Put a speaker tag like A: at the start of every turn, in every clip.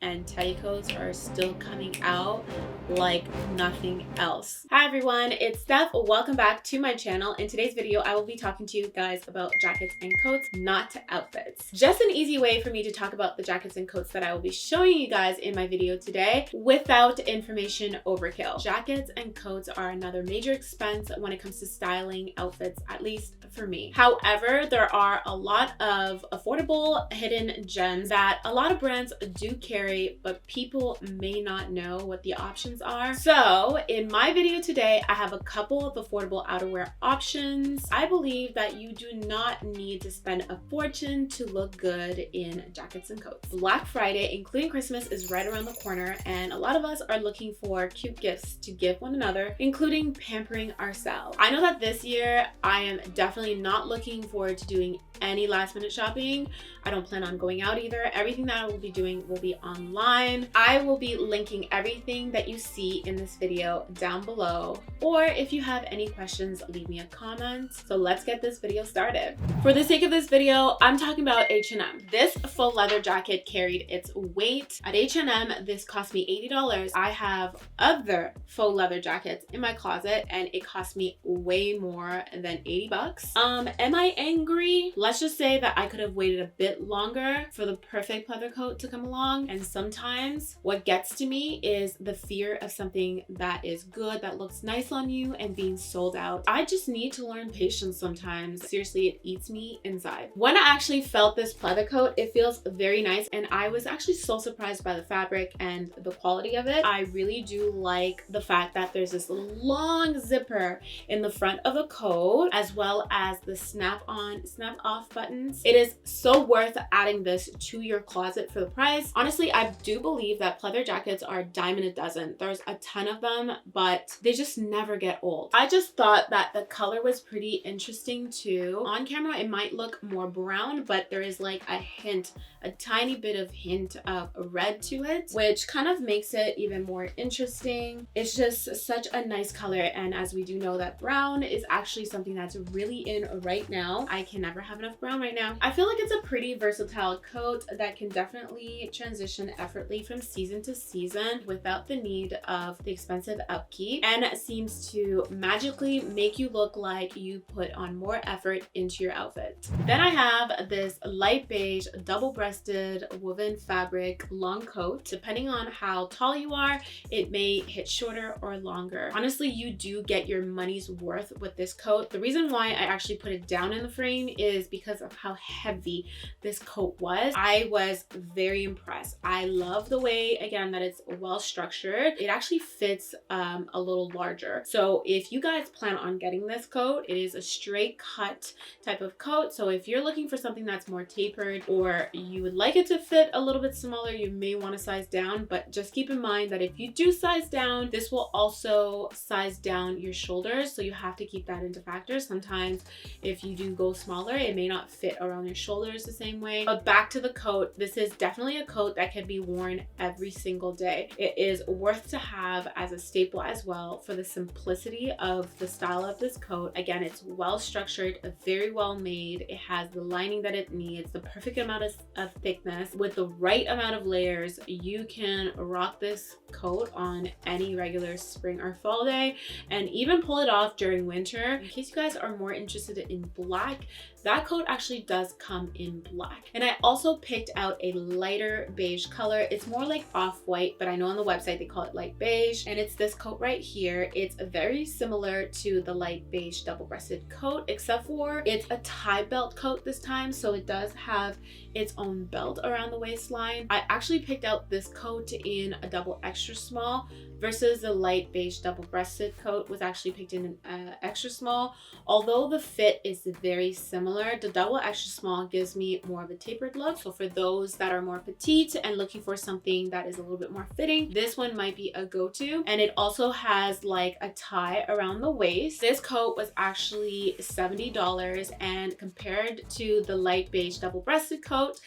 A: and teddy coats are still coming out like nothing else. Hi everyone, it's Steph. Welcome back to my channel. In today's video, I will be talking to you guys about jackets and coats, not outfits. Just an easy way for me to talk about the jackets and coats that I will be showing you guys in my video today without information overkill. Jackets and coats are another major expense when it comes to styling outfits, at least for me. However, there are a lot of affordable hidden gems that a lot of brands do carry, but people may not know what the options are. So in my video today, I have a couple of affordable outerwear options. I believe that you do not need to spend a fortune to look good in jackets and coats. Black Friday, including Christmas, is right around the corner, and a lot of us are looking for cute gifts to give one another, including pampering ourselves. I know that this year I am definitely not looking forward to doing any last minute shopping. I don't plan on going out either. Everything that I will be doing will be online. I will be linking everything that you see in this video down below, or if you have any questions, leave me a comment. So let's get this video started. For the sake of this video, I'm talking about H&M. This faux leather jacket carried its weight. At H&M, this cost me $80. I have other faux leather jackets in my closet and it cost me way more than 80 bucks. Am I angry? Let's just say that I could have waited a bit longer for the perfect pleather coat to come along. And sometimes what gets to me is the fear of something that is good, that looks nice on you, and being sold out. I just need to learn patience sometimes. Seriously, it eats me inside. When I actually felt this pleather coat, it feels very nice, and I was actually so surprised by the fabric and the quality of it. I really do like the fact that there's this long zipper in the front of the coat, as well as the snap-on, snap-off buttons. It is so worth adding this to your closet for the price. Honestly, I do believe that pleather jackets are a dime a dozen. There's a ton of them, but they just never get old. I just thought that the color was pretty interesting too. On camera, it might look more brown, but there is like a hint, a tiny bit of hint of red to it, which kind of makes it even more interesting. It's just such a nice color, and as we do know that brown is actually something that's really in right now. I can never have enough brown right now. I feel like it's a pretty versatile coat that can definitely transition effortlessly from season to season without the need of the expensive upkeep, and it seems to magically make you look like you put on more effort into your outfit. Then I have this light beige double-breasted woven fabric long coat. Depending on how tall you are, it may hit shorter or longer. Honestly, you do get your money's worth with this coat. The reason why I actually put it down in the frame is because of how heavy this coat was. I was very impressed. I love the way, again, that it's well structured. It actually fits a little larger. So if you guys plan on getting this coat, it is a straight cut type of coat. So if you're looking for something that's more tapered, or you would like it to fit a little bit smaller, you may want to size down, but just keep in mind that if you do size down, this will also size down your shoulders. So you have to keep that into factor. Sometimes if you do go smaller, it may not fit around your shoulders the same way. But back to the coat, this is definitely a coat that can be worn every single day. It is worth to have as a staple as well for the simplicity of the style of this coat. Again, it's well structured, very well made. It has the lining that it needs, the perfect amount of thickness. With the right amount of layers, you can rock this coat on any regular spring or fall day, and even pull it off during winter. In case you guys are more interested in black, that coat actually does come in black. And I also picked out a lighter beige color. It's more like off-white, but I know on the website they call it light beige, and it's this coat right here. It's very similar to the light beige double-breasted coat, except for it's a tie belt coat this time, so it does have its own belt around the waistline. I actually picked out this coat in a double extra small versus the light beige double-breasted coat was actually picked in an extra small. Although the fit is very similar, the double extra small gives me more of a tapered look. So for those that are more petite and looking for something that is a little bit more fitting, this one might be a go-to. And it also has like a tie around the waist. This coat was actually $70, and compared to the light beige double-breasted coat,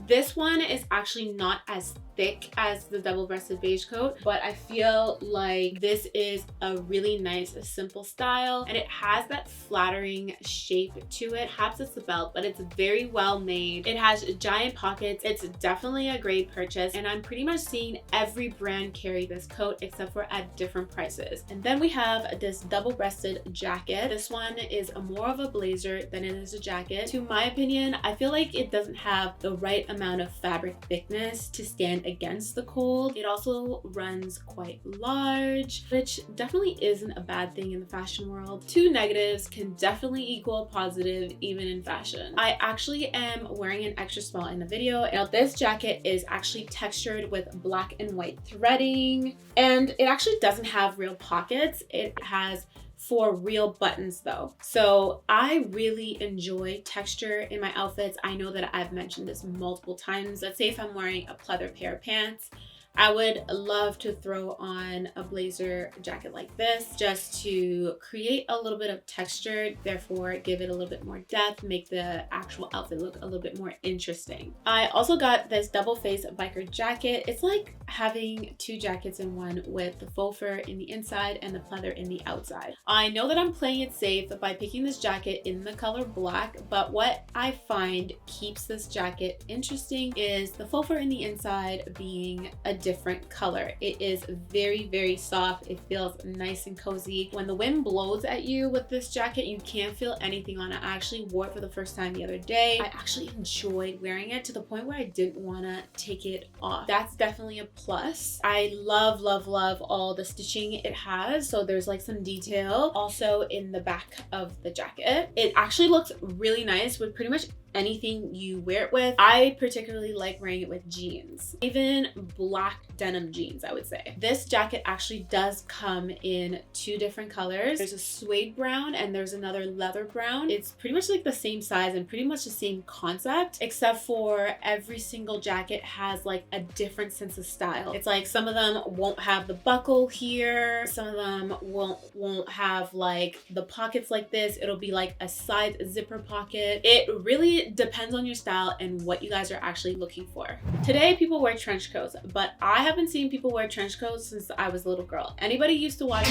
A: This one is actually not as thick as the double-breasted beige coat, but I feel like this is a really nice simple style, and it has that flattering shape to it. Perhaps it's the belt, but it's very well made. It has giant pockets. It's definitely a great purchase, and I'm pretty much seeing every brand carry this coat except for at different prices. And then we have this double-breasted jacket. This one is more of a blazer than it is a jacket. To my opinion, I feel like it doesn't have the right amount of fabric thickness to stand against the cold. It also runs quite large, which definitely isn't a bad thing in the fashion world. Two negatives can definitely equal a positive even in fashion. I actually am wearing an extra small in the video. Now this jacket is actually textured with black and white threading, and it actually doesn't have real pockets. It has 4 real buttons though. So I really enjoy texture in my outfits. I know that I've mentioned this multiple times. Let's say if I'm wearing a pleather pair of pants, I would love to throw on a blazer jacket like this just to create a little bit of texture, therefore give it a little bit more depth, make the actual outfit look a little bit more interesting. I also got this double face biker jacket. It's like having 2 jackets in one with the faux fur in the inside and the pleather in the outside. I know that I'm playing it safe by picking this jacket in the color black, but what I find keeps this jacket interesting is the faux fur in the inside being a different color. It is very, very soft. It feels nice and cozy. When the wind blows at you with this jacket, you can't feel anything on it. I actually wore it for the first time the other day. I actually enjoyed wearing it to the point where I didn't want to take it off. That's definitely a plus. I love, love, love all the stitching it has. So there's like some detail also in the back of the jacket. It actually looks really nice with pretty much anything you wear it with. I particularly like wearing it with jeans, even black denim jeans, I would say. This jacket actually does come in 2 different colors. There's a suede brown and there's another leather brown. It's pretty much like the same size and pretty much the same concept, except for every single jacket has like a different sense of style. It's like some of them won't have the buckle here, some of them won't have like the pockets like this. It'll be like a side zipper pocket. It really depends on your style and what you guys are actually looking for. Today people wear trench coats, but I haven't seen people wear trench coats since I was a little girl. Anybody used to watch?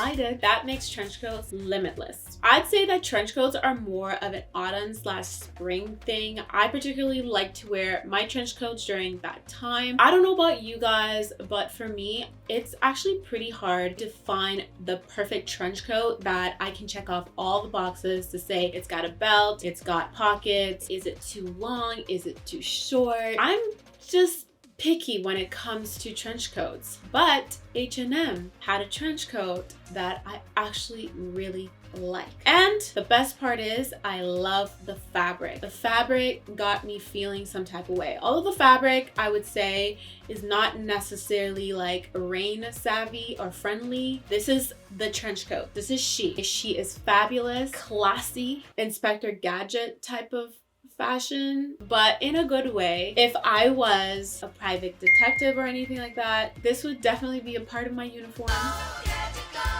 A: I did. That makes trench coats limitless. I'd say that trench coats are more of an autumn/spring thing. I particularly like to wear my trench coats during that time. I don't know about you guys, but for me, it's actually pretty hard to find the perfect trench coat that I can check off all the boxes to say it's got a belt, it's got pockets, is it too long, is it too short? I'm just picky when it comes to trench coats, but H&M had a trench coat that I actually really like. And the best part is I love the fabric. The fabric got me feeling some type of way. Although the fabric, I would say, is not necessarily like rain savvy or friendly. This is the trench coat. This is she. She is fabulous, classy, Inspector Gadget type of fashion, but in a good way. If I was a private detective or anything like that, this would definitely be a part of my uniform.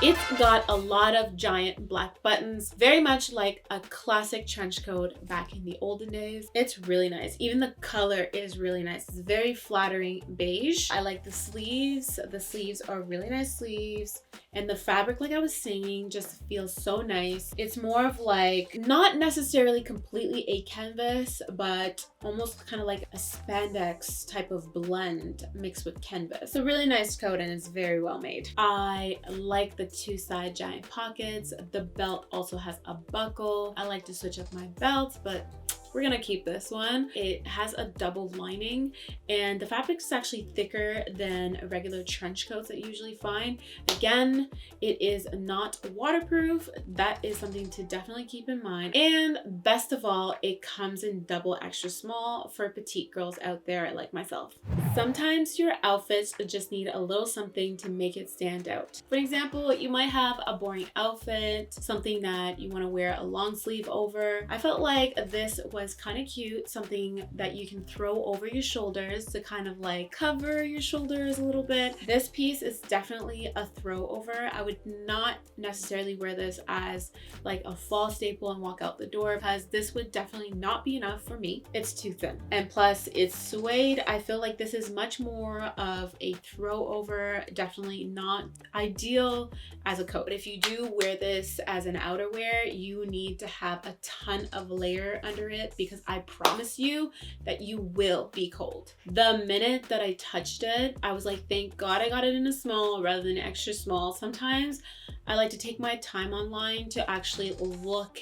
A: It's got a lot of giant black buttons, very much like a classic trench coat back in the olden days. It's really nice. Even the color is really nice. It's very flattering beige. I like the sleeves. The sleeves are really nice sleeves. And the fabric, like I was saying, just feels so nice. It's more of like, not necessarily completely a canvas, but almost kind of like a spandex type of blend mixed with canvas. It's a really nice coat and it's very well made. I like the 2 side giant pockets. The belt also has a buckle. I like to switch up my belts, but we're gonna keep this one. It has a double lining and the fabric is actually thicker than regular trench coats that you usually find. Again, it is not waterproof. That is something to definitely keep in mind. And best of all, it comes in double extra small for petite girls out there like myself. Sometimes your outfits just need a little something to make it stand out. For example, you might have a boring outfit, something that you want to wear a long sleeve over. I felt like this was kind of cute, something that you can throw over your shoulders to kind of like cover your shoulders a little bit. This piece is definitely a throw over. I would not necessarily wear this as like a fall staple and walk out the door, because this would definitely not be enough for me. It's too thin. And plus it's suede. I feel like this is much more of a throw over, definitely not ideal as a coat. But if you do wear this as an outerwear, you need to have a ton of layer under it, because I promise you that you will be cold. The minute that I touched it, I was like, thank God I got it in a small rather than extra small. Sometimes I like to take my time online to actually look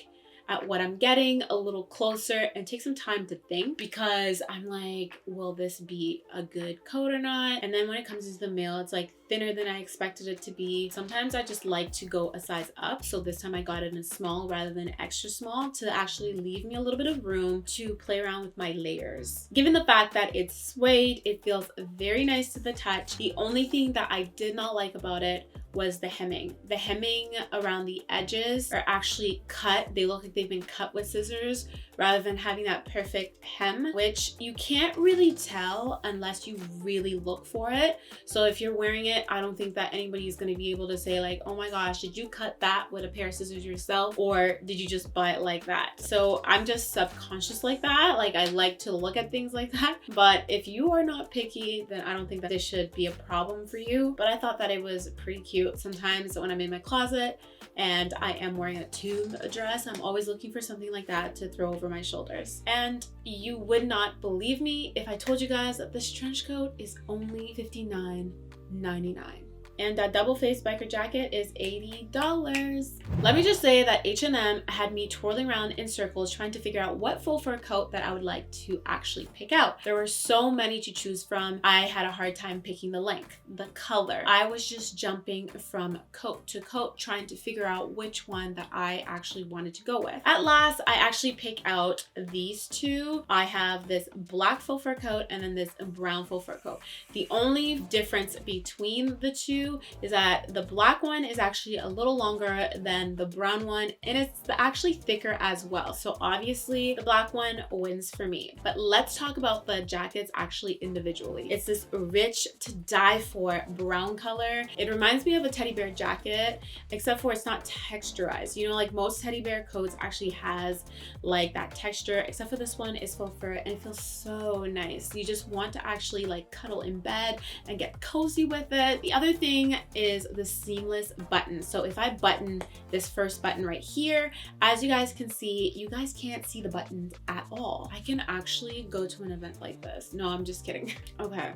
A: at what I'm getting a little closer and take some time to think, because I'm like, will this be a good coat or not? And then when it comes to the mail, it's like thinner than I expected it to be. Sometimes I just like to go a size up. So this time I got it in a small rather than extra small to actually leave me a little bit of room to play around with my layers. Given the fact that it's suede, it feels very nice to the touch. The only thing that I did not like about it was the hemming. The hemming around the edges are actually cut. They look like they've been cut with scissors rather than having that perfect hem, which you can't really tell unless you really look for it. So if you're wearing it, I don't think that anybody is going to be able to say like, oh my gosh, did you cut that with a pair of scissors yourself, or did you just buy it like that? So I'm just subconscious like that. Like I like to look at things like that. But if you are not picky, then I don't think that this should be a problem for you. But I thought that it was pretty cute. Sometimes when I'm in my closet and I am wearing a tube dress, I'm always looking for something like that to throw over my shoulders. And you would not believe me if I told you guys that this trench coat is only $59.99. And that double face biker jacket is $80. Let me just say that H&M had me twirling around in circles trying to figure out what faux fur coat that I would like to actually pick out. There were so many to choose from. I had a hard time picking the length, the color. I was just jumping from coat to coat trying to figure out which one that I actually wanted to go with. At last, I actually picked out these two. I have this black faux fur coat and then this brown faux fur coat. The only difference between the two is that the black one is actually a little longer than the brown one, and it's actually thicker as well. So obviously the black one wins for me. But let's talk about the jackets actually individually. It's this rich to die for brown color. It reminds me of a teddy bear jacket, except for it's not texturized. You know, like most teddy bear coats actually has like that texture, except for this one is faux fur and it feels so nice. You just want to actually like cuddle in bed and get cozy with it. The other thing is the seamless button. So if I button this first button right here, as you guys can see, you guys can't see the buttons at all. I can actually go to an event like this. No, I'm just kidding. Okay.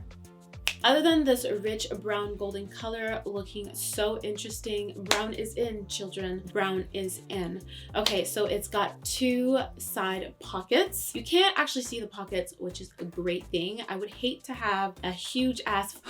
A: Other than this rich brown golden color looking so interesting, brown is in, children. Brown is in. Okay, so it's got two side pockets. You can't actually see the pockets, which is a great thing. I would hate to have a huge ass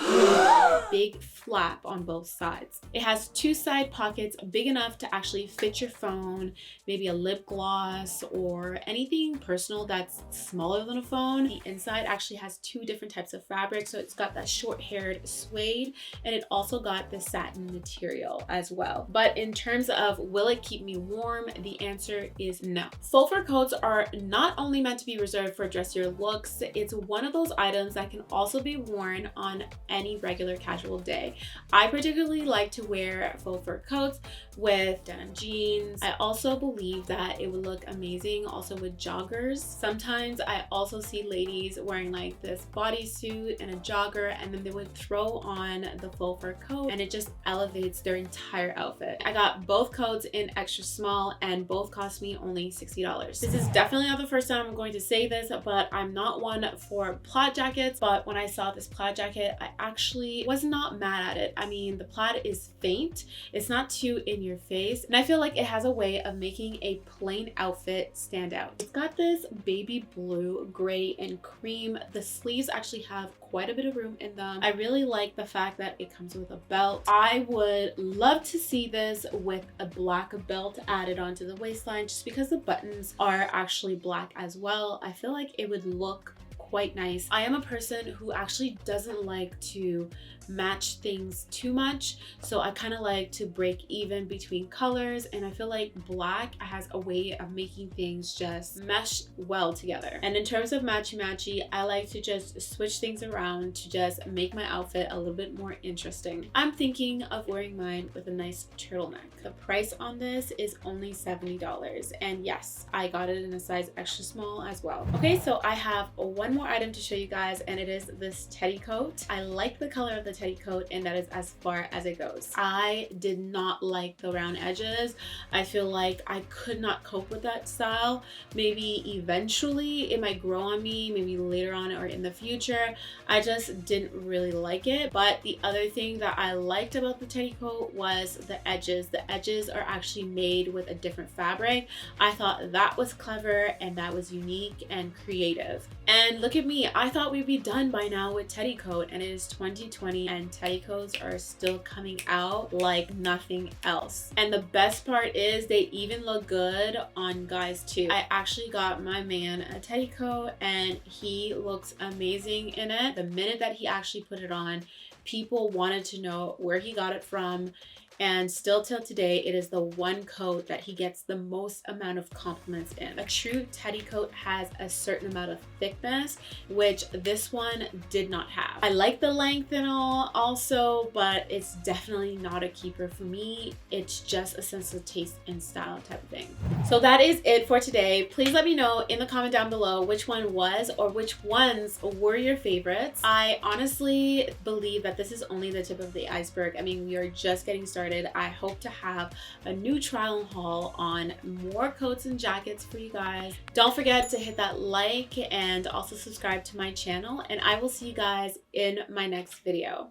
A: big flap on both sides. It has two side pockets big enough to actually fit your phone, maybe a lip gloss or anything personal that's smaller than a phone. The inside actually has two different types of fabric. So it's got that short-haired suede, and it also got the satin material as well. But in terms of will it keep me warm, the answer is no. Faux fur coats are not only meant to be reserved for dressier looks, it's one of those items that can also be worn on any regular casual day. I particularly like to wear faux fur coats with denim jeans. I also believe that it would look amazing also with joggers. Sometimes I also see ladies wearing like this bodysuit and a jogger, and then they would throw on the faux fur coat and it just elevates their entire outfit. I got both coats in extra small and both cost me only $60. This is definitely not the first time I'm going to say this, but I'm not one for plaid jackets. But when I saw this plaid jacket, I actually was not mad at it. I mean, the plaid is faint. It's not too in your face. And I feel like it has a way of making a plain outfit stand out. It's got this baby blue, gray, and cream. The sleeves actually have quite a bit of room in them. I really like the fact that it comes with a belt. I would love to see this with a black belt added onto the waistline just because the buttons are actually black as well. I feel like it would look quite nice. I am a person who actually doesn't like to match things too much, so I kind of like to break even between colors, and I feel like black has a way of making things just mesh well together. And in terms of matchy I like to just switch things around to just make my outfit a little bit more interesting. I'm thinking of wearing mine with a nice turtleneck. The price on this is only $70, and yes, I got it in a size extra small as well. Okay, so I have one more item to show you guys, and it is this teddy coat. I like the color of the teddy coat, and that is as far as it goes. I did not like the round edges. I feel like I could not cope with that style. Maybe eventually it might grow on me, maybe later on or in the future. I just didn't really like it. But the other thing that I liked about the teddy coat was the edges. The edges are actually made with a different fabric. I thought that was clever and that was unique and creative. And look at me, I thought we'd be done by now with teddy coat, and it is 2020 and teddy coats are still coming out like nothing else. And the best part is they even look good on guys too. I actually got my man a teddy coat and he looks amazing in it. The minute that he actually put it on, people wanted to know where he got it from. And still till today, it is the one coat that he gets the most amount of compliments in. A true teddy coat has a certain amount of thickness, which this one did not have. I like the length and all also, but it's definitely not a keeper for me. It's just a sense of taste and style type of thing. So that is it for today. Please let me know in the comment down below which one was or which ones were your favorites. I honestly believe that this is only the tip of the iceberg. I mean, we are just getting started. I hope to have a new trial haul on more coats and jackets for you guys. Don't forget to hit that like and also subscribe to my channel, and I will see you guys in my next video.